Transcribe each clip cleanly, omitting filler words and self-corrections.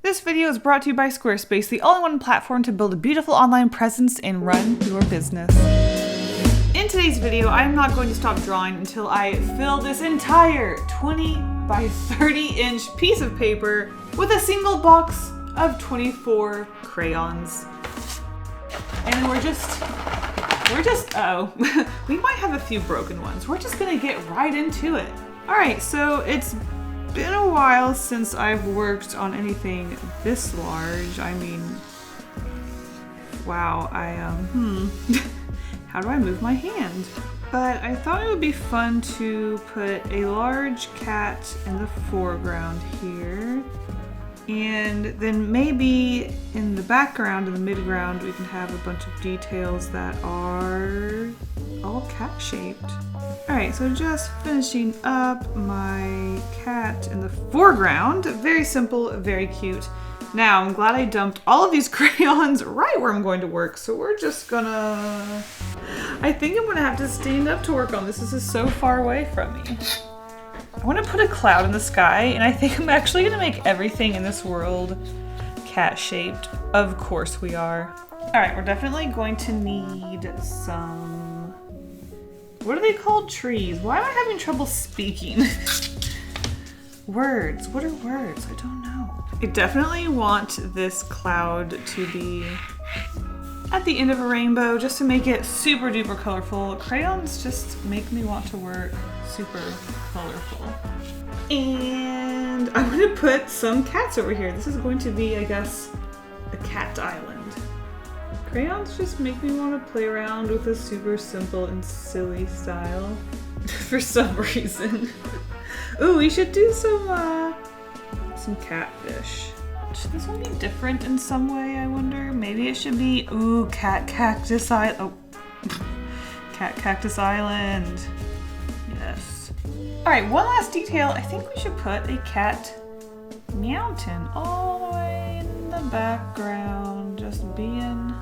This video is brought to you by Squarespace, the all-in-one platform to build a beautiful online presence and run your business. In today's video, I'm not going to stop drawing until I fill this entire 20 by 30 inch piece of paper with a single box of 24 crayons. And then we might have a few broken ones. We're just gonna get right into it. All right, so it's been a while since I've worked on anything this large. I mean, wow, how do I move my hand? But I thought it would be fun to put a large cat in the foreground here. And then maybe in the background, in the midground, we can have a bunch of details that are all cat-shaped. All right, so just finishing up my cat in the foreground. Very simple, very cute. Now, I'm glad I dumped all of these crayons right where I'm going to work, so we're just gonna... I think I'm gonna have to stand up to work on this. This is so far away from me. I want to put a cloud in the sky, and I think I'm actually going to make everything in this world cat-shaped. Of course we are. Alright, we're definitely going to need some... What are they called? Trees. Why am I having trouble speaking? Words. What are words? I don't know. I definitely want this cloud to be at the end of a rainbow, just to make it super duper colorful. Crayons just make me want to work super colorful. And I'm gonna put some cats over here. This is going to be, I guess, a cat island. Crayons just make me want to play around with a super simple and silly style for some reason. Ooh, we should do some catfish. Should this one be different in some way, I wonder? Maybe it should be, ooh, Cat Cactus Island. Oh, Cat Cactus Island. Yes. All right, one last detail. I think we should put a cat mountain all the way in the background, just being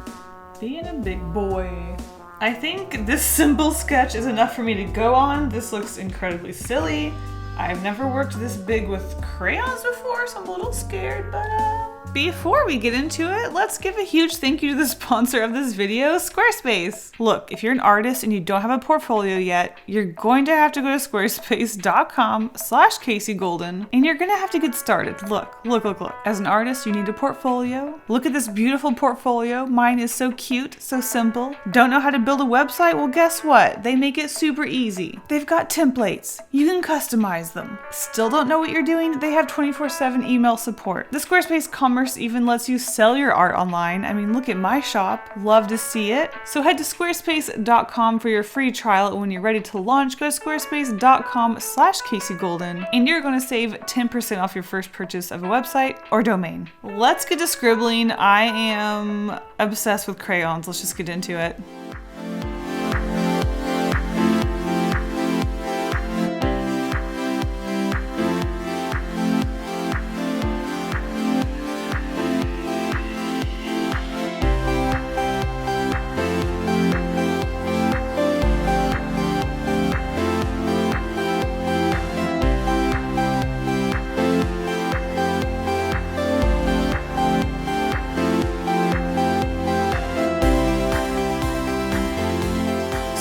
a big boy. I think this simple sketch is enough for me to go on. This looks incredibly silly. I've never worked this big with crayons before, so I'm a little scared, but before we get into it, let's give a huge thank you to the sponsor of this video, Squarespace. Look, if you're an artist and you don't have a portfolio yet, you're going to have to go to squarespace.com/KaseyGolden, and you're gonna have to get started. Look. As an artist, you need a portfolio. Look at this beautiful portfolio. Mine is so cute, so simple. Don't know how to build a website? Well, guess what? They make it super easy. They've got templates. You can customize them. Still don't know what you're doing? They have 24/7 email support. The Squarespace Commerce even lets you sell your art online. I mean, look at my shop. Love to see it. So head to squarespace.com for your free trial, and when you're ready to launch, go to squarespace.com/KaseyGolden, and you're going to save 10% off your first purchase of a website or domain. Let's get to scribbling. I am obsessed with crayons. Let's just get into it.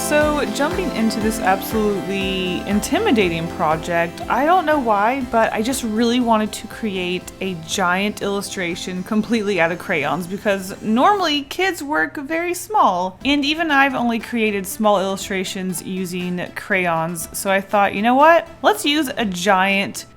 So jumping into this absolutely intimidating project, I don't know why, but I just really wanted to create a giant illustration completely out of crayons, because normally kids work very small, and even I've only created small illustrations using crayons. So I thought, you know what? Let's use a giant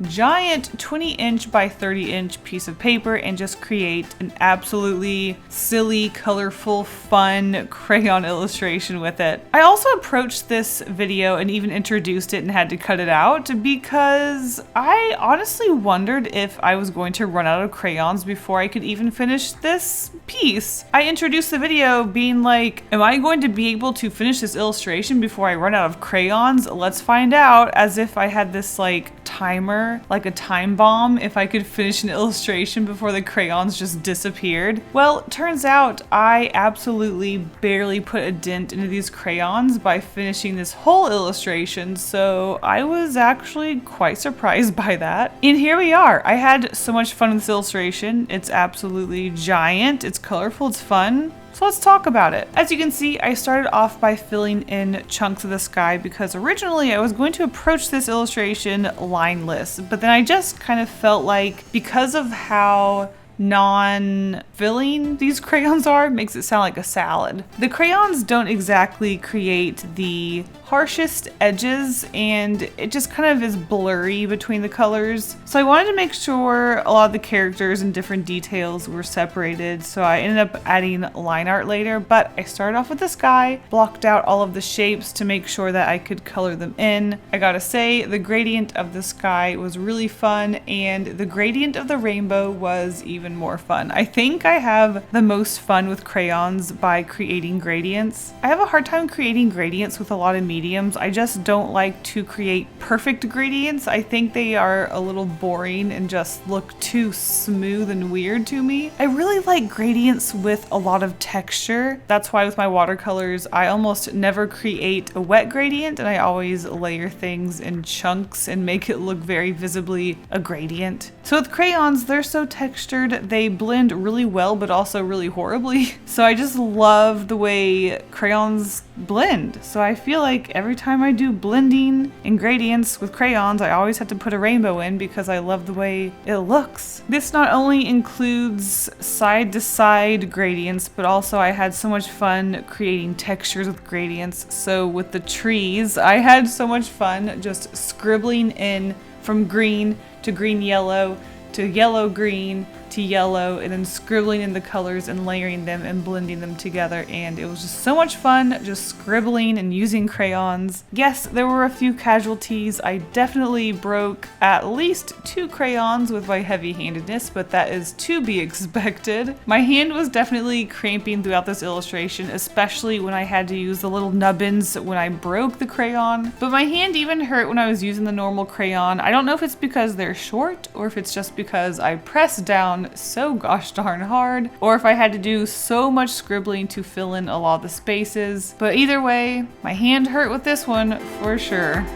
20 inch by 30 inch piece of paper and just create an absolutely silly, colorful, fun crayon illustration with it. I also approached this video and even introduced it and had to cut it out because I honestly wondered if I was going to run out of crayons before I could even finish this piece. I introduced the video being like, am I going to be able to finish this illustration before I run out of crayons? Let's find out, as if I had this like timer, like a time bomb, if I could finish an illustration before the crayons just disappeared. Well, turns out I absolutely barely put a dent into these crayons by finishing this whole illustration, so I was actually quite surprised by that. And here we are. I had so much fun with this illustration. It's absolutely giant, it's colorful, it's fun. So let's talk about it. As you can see, I started off by filling in chunks of the sky because originally I was going to approach this illustration lineless, but then I just kind of felt like, because of how non-filling these crayons are, makes it sound like a salad. The crayons don't exactly create the harshest edges, and it just kind of is blurry between the colors. So I wanted to make sure a lot of the characters and different details were separated, so I ended up adding line art later, but I started off with the sky, blocked out all of the shapes to make sure that I could color them in. I gotta say, the gradient of the sky was really fun, and the gradient of the rainbow was even more fun. I think I have the most fun with crayons by creating gradients. I have a hard time creating gradients with a lot of mediums. I just don't like to create perfect gradients. I think they are a little boring and just look too smooth and weird to me. I really like gradients with a lot of texture. That's why with my watercolors, I almost never create a wet gradient, and I always layer things in chunks and make it look very visibly a gradient. So with crayons, they're so textured, they blend really well, but also really horribly. So I just love the way crayons blend. So I feel like every time I do blending and gradients with crayons, I always have to put a rainbow in because I love the way it looks. This not only includes side to side gradients, but also I had so much fun creating textures with gradients. So with the trees, I had so much fun just scribbling in from green to green yellow to yellow green to yellow, and then scribbling in the colors and layering them and blending them together, and it was just so much fun just scribbling and using crayons. Yes, there were a few casualties. I definitely broke at least 2 crayons with my heavy-handedness, but that is to be expected. My hand was definitely cramping throughout this illustration, especially when I had to use the little nubbins when I broke the crayon, but my hand even hurt when I was using the normal crayon. I don't know if it's because they're short or if it's just because I pressed down so gosh darn hard, or if I had to do so much scribbling to fill in a lot of the spaces. But either way, my hand hurt with this one for sure.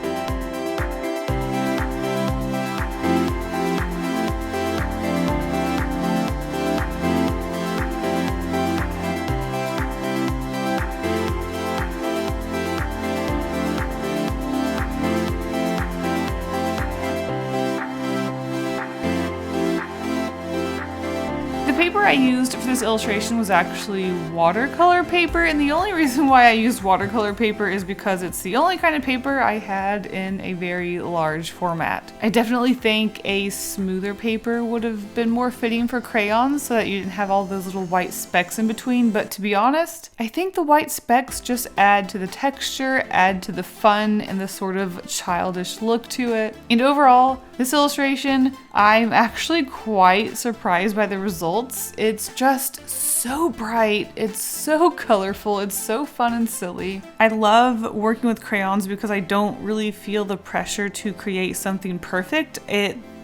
I used for this illustration was actually watercolor paper, and the only reason why I used watercolor paper is because it's the only kind of paper I had in a very large format. I definitely think a smoother paper would have been more fitting for crayons so that you didn't have all those little white specks in between, but to be honest, I think the white specks just add to the texture, add to the fun and the sort of childish look to it. And overall, this illustration, I'm actually quite surprised by the results. It's just so bright, it's so colorful, it's so fun and silly. I love working with crayons because I don't really feel the pressure to create something perfect.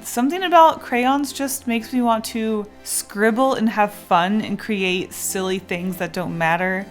Something about crayons just makes me want to scribble and have fun and create silly things that don't matter.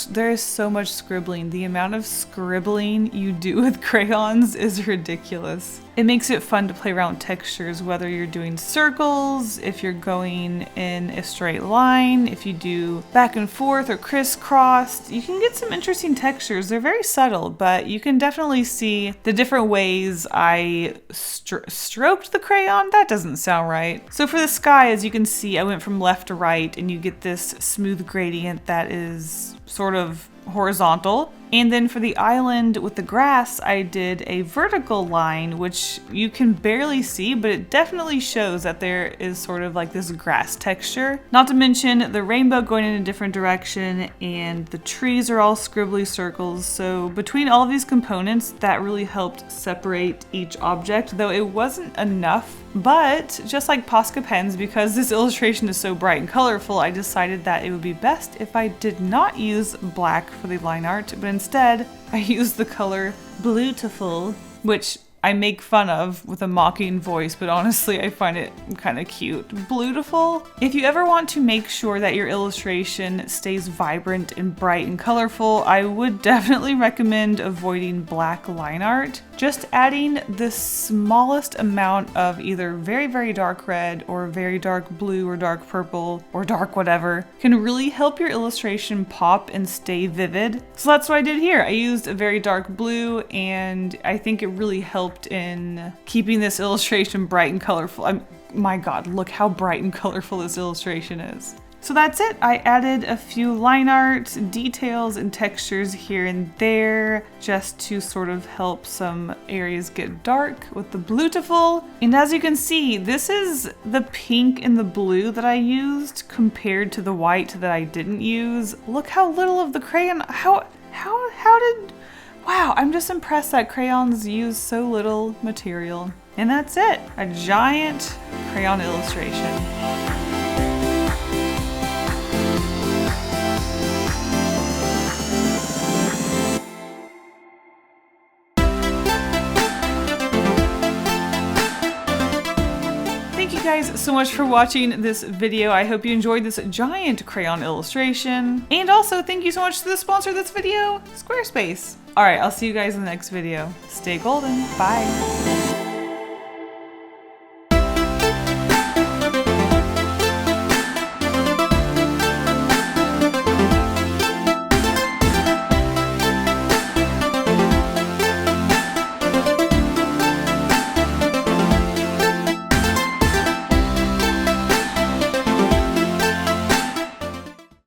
There is so much scribbling. The amount of scribbling you do with crayons is ridiculous. It makes it fun to play around with textures, whether you're doing circles, if you're going in a straight line, if you do back and forth or crisscrossed. You can get some interesting textures. They're very subtle, but you can definitely see the different ways I stroked the crayon. That doesn't sound right. So for the sky, as you can see, I went from left to right, and you get this smooth gradient that is sort of horizontal. And then for the island with the grass, I did a vertical line, which you can barely see, but it definitely shows that there is sort of like this grass texture. Not to mention the rainbow going in a different direction, and the trees are all scribbly circles. So between all of these components, that really helped separate each object, though it wasn't enough. But just like Posca pens, because this illustration is so bright and colorful, I decided that it would be best if I did not use black for the line art, but instead I used the color Bluetiful, which I make fun of with a mocking voice, but honestly I find it kind of cute. Bluetiful. If you ever want to make sure that your illustration stays vibrant and bright and colorful, I would definitely recommend avoiding black line art. Just adding the smallest amount of either very, very dark red or very dark blue or dark purple or dark whatever can really help your illustration pop and stay vivid. So that's what I did here. I used a very dark blue, and I think it really helped in keeping this illustration bright and colorful. My God, look how bright and colorful this illustration is. So that's it. I added a few line art details and textures here and there just to sort of help some areas get dark with the Bluetiful. And as you can see, this is the pink and the blue that I used compared to the white that I didn't use. Look how little of the crayon, wow, I'm just impressed that crayons use so little material. And that's it, a giant crayon illustration. Thank you guys so much for watching this video. I hope you enjoyed this giant crayon illustration. And also thank you so much to the sponsor of this video, Squarespace. All right, I'll see you guys in the next video. Stay golden, bye.